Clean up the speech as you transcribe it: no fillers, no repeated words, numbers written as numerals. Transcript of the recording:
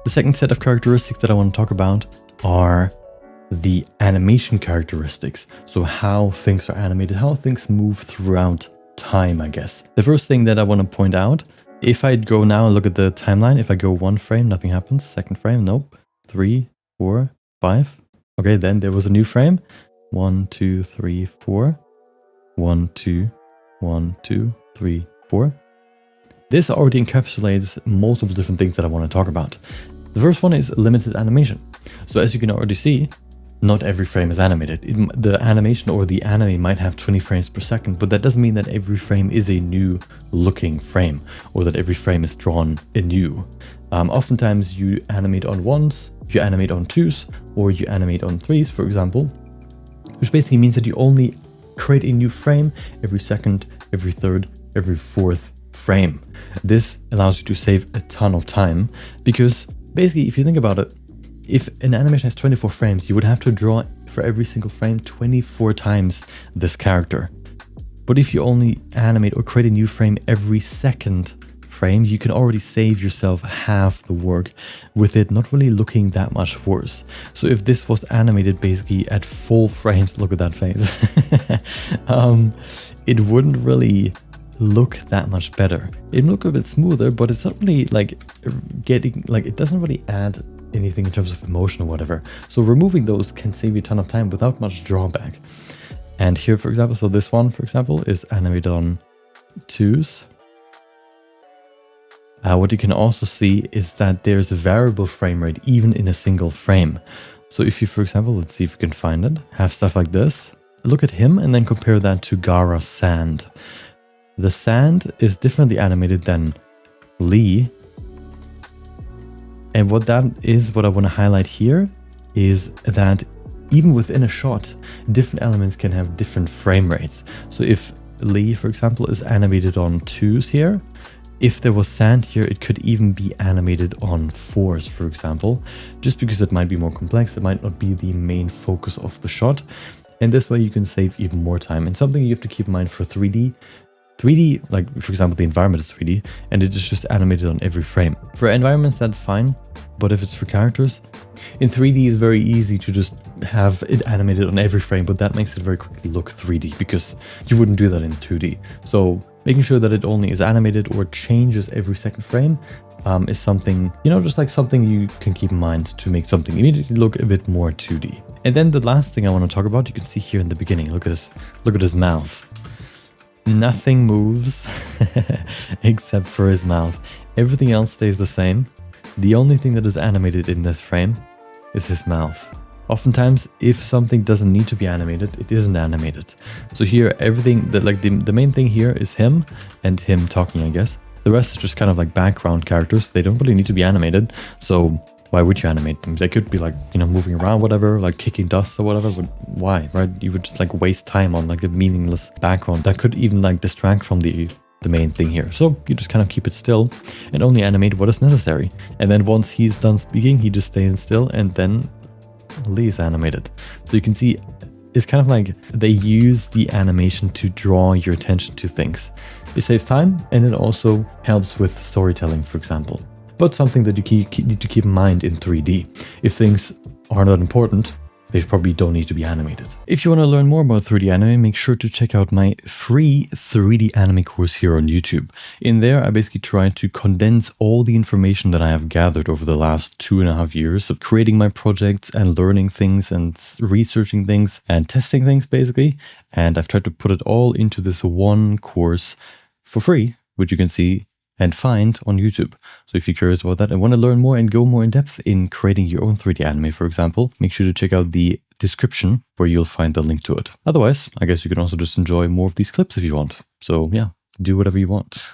The second set of characteristics that I want to talk about are the animation characteristics. So how things are animated, how things move throughout time, I guess. The first thing that I want to point out, if I go now and look at the timeline, if I go 1 frame, nothing happens. Second frame, nope. 3, 4, 5. Okay, then there was a new frame. 1, 2, 3, 4. 1, 2, 1, 2, 3, 4. This already encapsulates multiple different things that I want to talk about. The first one is limited animation. So as you can already see, not every frame is animated. The animation or the anime might have 20 frames per second, but that doesn't mean that every frame is a new looking frame or that every frame is drawn anew. Oftentimes you animate on 1s, you animate on 2s, or you animate on 3s, for example, which basically means that you only create a new frame every second, every third, every fourth frame. This allows you to save a ton of time because basically, if you think about it, if an animation has 24 frames, you would have to draw for every single frame 24 times this character. But if you only animate or create a new frame every second frame, you can already save yourself half the work with it not really looking that much worse. So if this was animated basically at full frames, look at that face, it wouldn't really look that much better. It'd look a bit smoother, but it's not really like getting, like it doesn't really add anything in terms of emotion or whatever. So removing those can save you a ton of time without much drawback. And here, for example, so this one, for example, is animated on 2s. What you can also see is that there's a variable frame rate even in a single frame. So if you, for example, let's see if we can find it, have stuff like this, look at him and then compare that to Gaara's sand. The sand is differently animated than Lee. And what that is, what I want to highlight here, is that even within a shot, different elements can have different frame rates. So if Lee, for example, is animated on 2s here, if there was sand here, it could even be animated on 4s, for example, just because it might be more complex. It might not be the main focus of the shot. And this way you can save even more time. And something you have to keep in mind for 3D, like for example, the environment is 3D and it is just animated on every frame. For environments, that's fine. But if it's for characters, in 3D it's very easy to just have it animated on every frame, but that makes it very quickly look 3D because you wouldn't do that in 2D. So making sure that it only is animated or changes every second frame is something, you know, just like something you can keep in mind to make something immediately look a bit more 2D. And then the last thing I want to talk about, you can see here in the beginning, look at his mouth. Nothing moves except for his mouth. Everything else stays the same. The only thing that is animated in this frame is his mouth. Oftentimes, if something doesn't need to be animated, it isn't animated. So here, everything, the main thing here is him and him talking, I guess. The rest is just kind of like background characters. They don't really need to be animated. So why would you animate them? They could be like, you know, moving around, whatever, like kicking dust or whatever, but why, right? You would just like waste time on like a meaningless background that could even like distract from the main thing here. So you just kind of keep it still and only animate what is necessary. And then once he's done speaking, he just stays still and then Lee is animated. So you can see it's kind of like they use the animation to draw your attention to things. It saves time and it also helps with storytelling, for example. But something that you need to keep in mind in 3D. If things are not important, they probably don't need to be animated. If you want to learn more about 3D anime, make sure to check out my free 3D anime course here on YouTube. In there, I basically try to condense all the information that I have gathered over the last 2.5 years of creating my projects and learning things and researching things and testing things, basically. And I've tried to put it all into this one course for free, which you can see and find on YouTube. So if you're curious about that and want to learn more and go more in depth in creating your own 3D anime, for example, make sure to check out the description where you'll find the link to it. Otherwise, I guess you can also just enjoy more of these clips if you want. So yeah, do whatever you want.